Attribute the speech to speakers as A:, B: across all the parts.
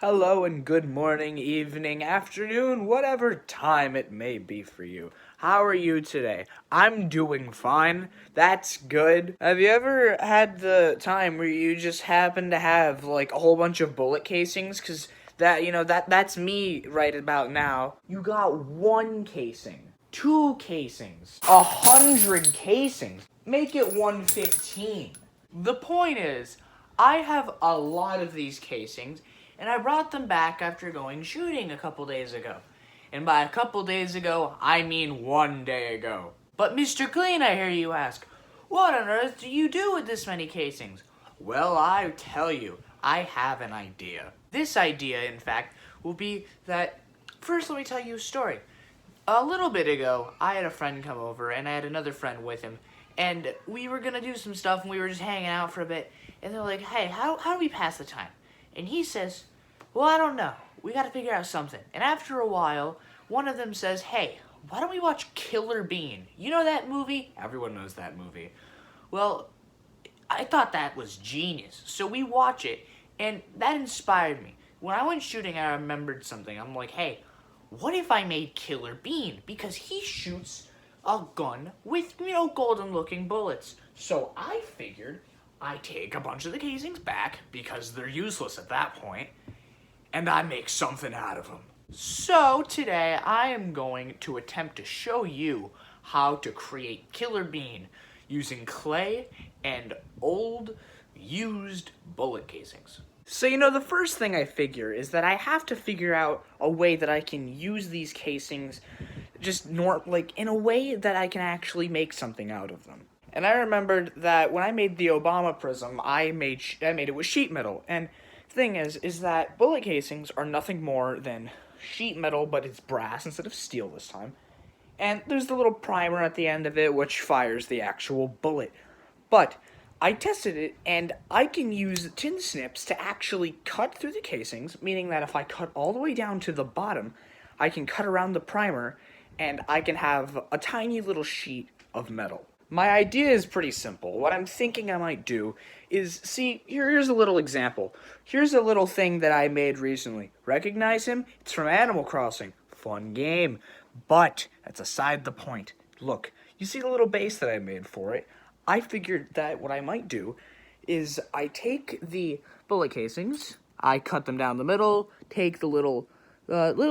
A: Hello and good morning, evening, afternoon, whatever time it may be for you. How are you today? I'm doing fine. That's good. Have you ever had the time where you just happen to have like a whole bunch of bullet casings? Cause that's me right about now. You got one casing, two casings, 100 casings. Make it 115. The point is, I have a lot of these casings, and I brought them back after going shooting a couple days ago. And by a couple days ago, I mean 1 day ago. But Mr. Clean, I hear you ask, what on earth do you do with this many casings? Well, I tell you, I have an idea. This idea, in fact, will be that, first let me tell you a story. A little bit ago, I had a friend come over, and I had another friend with him, and we were gonna do some stuff, and we were just hanging out for a bit, and they're like, hey, how do we pass the time? And he says, well, I don't know. We gotta figure out something. And after a while, one of them says, hey, why don't we watch Killer Bean? You know that movie? Everyone knows that movie. Well, I thought that was genius. So we watch it, and that inspired me. When I went shooting, I remembered something. I'm like, hey, what if I made Killer Bean? Because he shoots a gun with, golden looking bullets. So I figured I take a bunch of the casings back, because they're useless at that point, and I make something out of them. So today I am going to attempt to show you how to create Killer Bean using clay and old used bullet casings. So, the first thing I figure is that I have to figure out a way that I can use these casings in a way that I can actually make something out of them. And I remembered that when I made the Obama prism, I made it with sheet metal. And the thing is that bullet casings are nothing more than sheet metal, but it's brass instead of steel this time. And there's the little primer at the end of it, which fires the actual bullet. But I tested it, and I can use tin snips to actually cut through the casings, meaning that if I cut all the way down to the bottom, I can cut around the primer, and I can have a tiny little sheet of metal. My idea is pretty simple. What I'm thinking I might do is, here's a little example. Here's a little thing that I made recently. Recognize him? It's from Animal Crossing. Fun game. But, that's aside the point. Look, you see the little base that I made for it? I figured that what I might do is I take the bullet casings, I cut them down the middle, take the little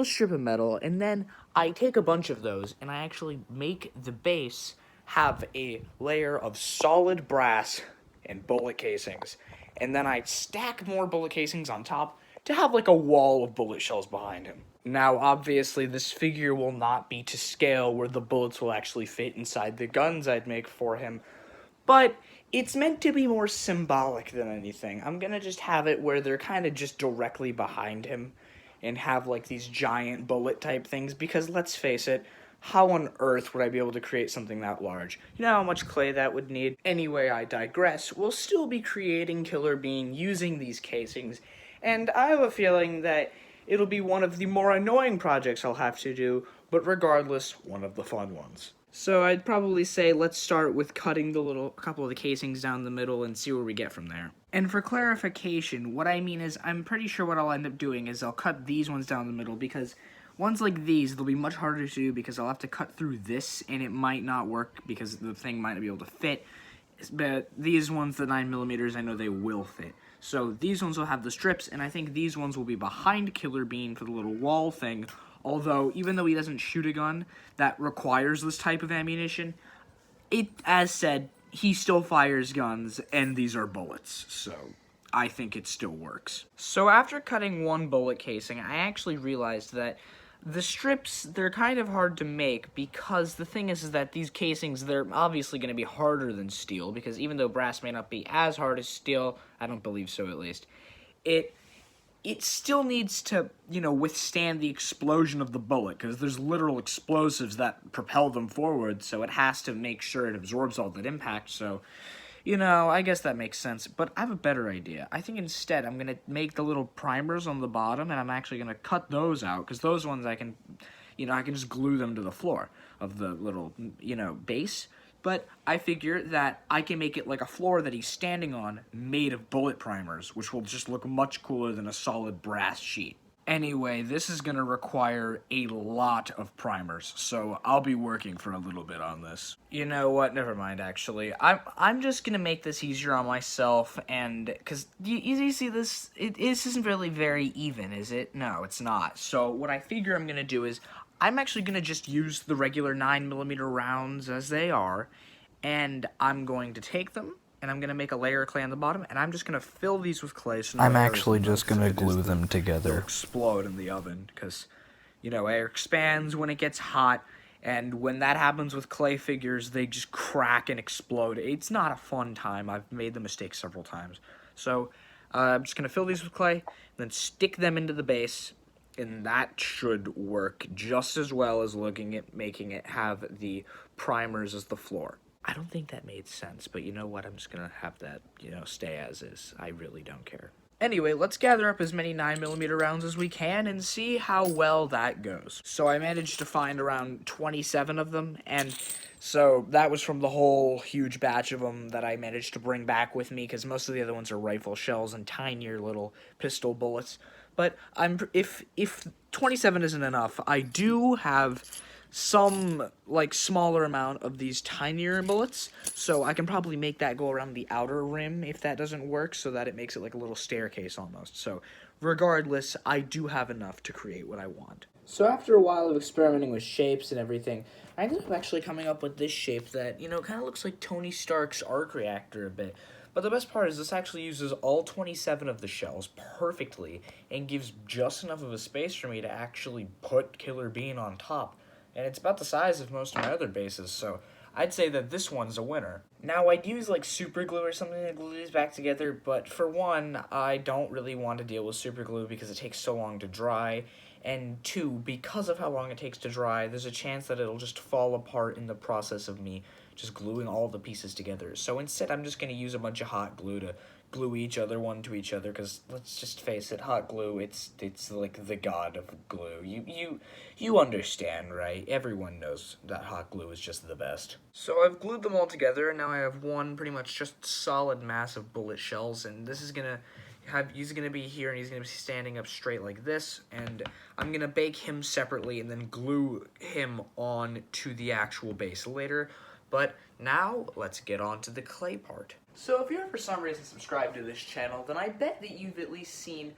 A: strip of metal, and then I take a bunch of those, and I actually make the base have a layer of solid brass and bullet casings. And then I stack more bullet casings on top to have like a wall of bullet shells behind him. Now, obviously, this figure will not be to scale where the bullets will actually fit inside the guns I'd make for him, but it's meant to be more symbolic than anything. I'm gonna just have it where they're kind of just directly behind him and have like these giant bullet type things, because let's face it, how on earth would I be able to create something that large? You know how much clay that would need? Anyway, I digress. We'll still be creating Killer Bean using these casings, and I have a feeling that it'll be one of the more annoying projects I'll have to do, but regardless, one of the fun ones. So I'd probably say let's start with cutting a couple of the casings down the middle and see where we get from there. And for clarification, what I mean is I'm pretty sure what I'll end up doing is I'll cut these ones down the middle, because ones like these, they'll be much harder to do because I'll have to cut through this and it might not work because the thing might not be able to fit. But these ones, the 9mm, I know they will fit. So these ones will have the strips, and I think these ones will be behind Killer Bean for the little wall thing. Although, even though he doesn't shoot a gun that requires this type of ammunition, as said, he still fires guns, and these are bullets, so I think it still works. So after cutting one bullet casing, I actually realized that the strips, they're kind of hard to make, because the thing is that these casings, they're obviously going to be harder than steel, because even though brass may not be as hard as steel, I don't believe so at least, it still needs to, withstand the explosion of the bullet, because there's literal explosives that propel them forward, so it has to make sure it absorbs all that impact, so, I guess that makes sense. But I have a better idea. I think instead I'm going to make the little primers on the bottom, and I'm actually going to cut those out, because those ones I can just glue them to the floor of the little, base. But I figure that I can make it like a floor that he's standing on made of bullet primers, which will just look much cooler than a solid brass sheet. Anyway, this is going to require a lot of primers, so I'll be working for a little bit on this. You know what? Never mind, actually. I'm just going to make this easier on myself, and... Because you see this? This isn't really very even, is it? No, it's not. So what I figure I'm going to do is I'm actually going to just use the regular 9mm rounds as they are, and I'm going to take them, and I'm going to make a layer of clay on the bottom, and I'm just going to fill these with clay. So
B: I'm actually just going to glue them together.
A: They'll explode in the oven, because, you know, air expands when it gets hot, and when that happens with clay figures, they just crack and explode. It's not a fun time. I've made the mistake several times. So, I'm just going to fill these with clay, then stick them into the base, and that should work just as well as making it have the primers as the floor. I don't think that made sense, but you know what? I'm just gonna have that, stay as is. I really don't care. Anyway, let's gather up as many 9mm rounds as we can and see how well that goes. So I managed to find around 27 of them, and so that was from the whole huge batch of them that I managed to bring back with me, because most of the other ones are rifle shells and tinier little pistol bullets. But if 27 isn't enough, I do have some, smaller amount of these tinier bullets, so I can probably make that go around the outer rim if that doesn't work, so that it makes it like a little staircase almost. So, regardless, I do have enough to create what I want. So after a while of experimenting with shapes and everything, I ended up actually coming up with this shape that, kind of looks like Tony Stark's arc reactor a bit. But the best part is this actually uses all 27 of the shells perfectly and gives just enough of a space for me to actually put Killer Bean on top. And it's about the size of most of my other bases, so I'd say that this one's a winner. Now, I'd use, super glue or something to glue these back together, but for one, I don't really want to deal with super glue because it takes so long to dry, and two, because of how long it takes to dry, there's a chance that it'll just fall apart in the process of me just gluing all the pieces together. So instead, I'm just going to use a bunch of hot glue to glue each other one to each other, because let's just face it, hot glue, it's like the god of glue. You understand, right? Everyone knows that hot glue is just the best. So I've glued them all together, and now I have one pretty much just solid mass of bullet shells, and this is gonna he's gonna be here, and he's gonna be standing up straight like this, and I'm gonna bake him separately and then glue him on to the actual base later. But now, let's get on to the clay part. So if you're for some reason subscribed to this channel, then I bet that you've at least seen,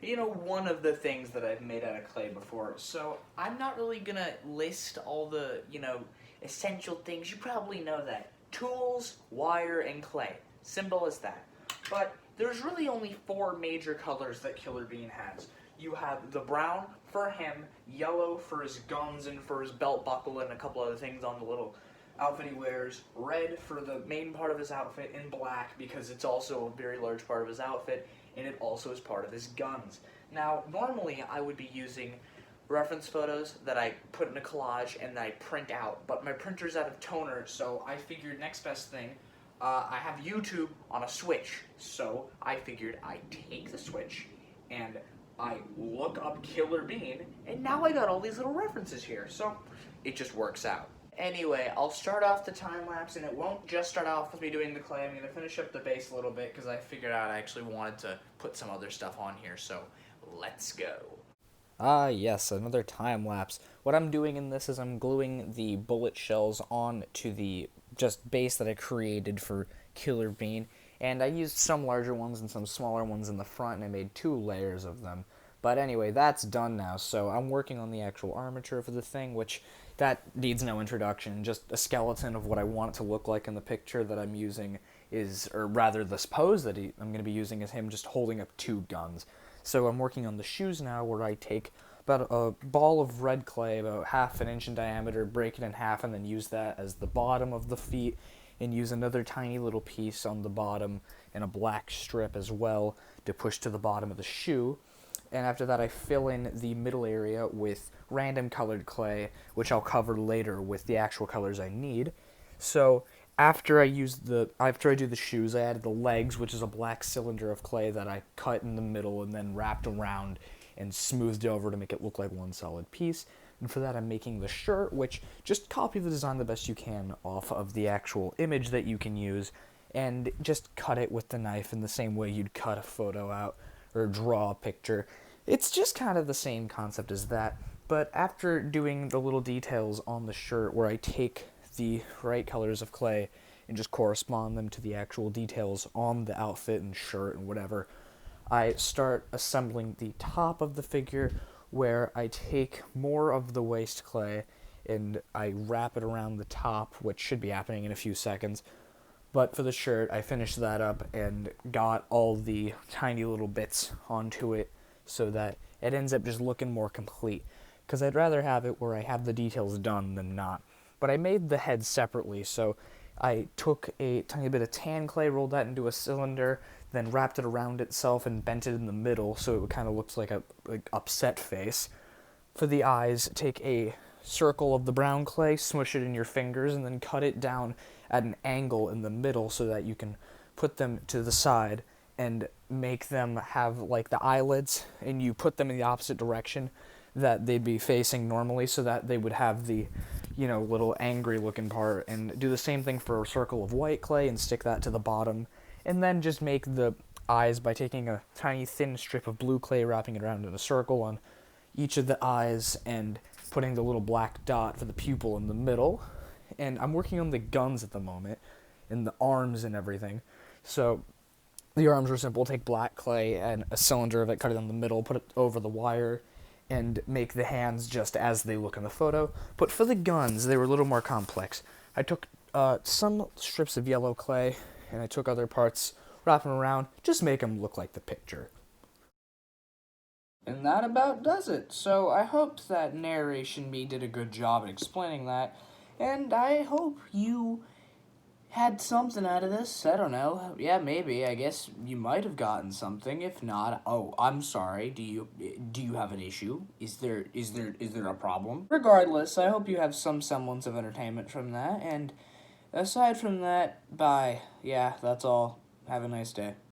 A: one of the things that I've made out of clay before. So I'm not really gonna list all the, essential things. You probably know that. Tools, wire, and clay. Simple as that. But there's really only 4 major colors that Killer Bean has. You have the brown for him, yellow for his guns and for his belt buckle and a couple other things on the little outfit he wears, red for the main part of his outfit, and black because it's also a very large part of his outfit, and it also is part of his guns. Now, normally I would be using reference photos that I put in a collage and that I print out, but my printer's out of toner, so I figured next best thing, I have YouTube on a Switch, so I figured I'd take the Switch and I look up Killer Bean, and now I got all these little references here, so it just works out. Anyway, I'll start off the time-lapse, and it won't just start off with me doing the clay. I'm going to finish up the base a little bit, because I figured out I actually wanted to put some other stuff on here, so let's go.
B: Ah, yes, another time-lapse. What I'm doing in this is I'm gluing the bullet shells on to the just base that I created for Killer Bean, and I used some larger ones and some smaller ones in the front, and I made 2 layers of them. But anyway, that's done now, so I'm working on the actual armature for the thing, which that needs no introduction. Just a skeleton of what I want it to look like in the picture that I'm using is, or rather the pose that I'm going to be using is him just holding up 2 guns. So I'm working on the shoes now, where I take about a ball of red clay, about ½ an inch in diameter, break it in half, and then use that as the bottom of the feet, and use another tiny little piece on the bottom and a black strip as well to push to the bottom of the shoe. And after that, I fill in the middle area with random colored clay, which I'll cover later with the actual colors I need. So after I do the shoes, I added the legs, which is a black cylinder of clay that I cut in the middle and then wrapped around and smoothed over to make it look like one solid piece. And for that, I'm making the shirt, which just copy the design the best you can off of the actual image that you can use, and just cut it with the knife in the same way you'd cut a photo out or draw a picture. It's just kind of the same concept as that. But after doing the little details on the shirt where I take the right colors of clay and just correspond them to the actual details on the outfit and shirt and whatever, I start assembling the top of the figure where I take more of the waste clay and I wrap it around the top, which should be happening in a few seconds. But for the shirt, I finished that up and got all the tiny little bits onto it so that it ends up just looking more complete. Because I'd rather have it where I have the details done than not. But I made the head separately, so I took a tiny bit of tan clay, rolled that into a cylinder, then wrapped it around itself and bent it in the middle so it kind of looks like a upset face. For the eyes, take a circle of the brown clay, smush it in your fingers, and then cut it down at an angle in the middle so that you can put them to the side and make them have like the eyelids, and you put them in the opposite direction that they'd be facing normally so that they would have the, little angry looking part, and do the same thing for a circle of white clay and stick that to the bottom, and then just make the eyes by taking a tiny thin strip of blue clay, wrapping it around in a circle on each of the eyes, and putting the little black dot for the pupil in the middle. And I'm working on the guns at the moment, and the arms and everything. So the arms are simple. Take black clay and a cylinder of it, cut it in the middle, put it over the wire, and make the hands just as they look in the photo. But for the guns, they were a little more complex. I took some strips of yellow clay, and I took other parts, wrap them around, just make them look like the picture.
A: And that about does it. So I hope that narration me did a good job at explaining that. And I hope you had something out of this. I don't know. Yeah, maybe. I guess you might have gotten something. If not, oh, I'm sorry. Do you have an issue? Is there a problem? Regardless, I hope you have some semblance of entertainment from that. And aside from that, bye. Yeah, that's all. Have a nice day.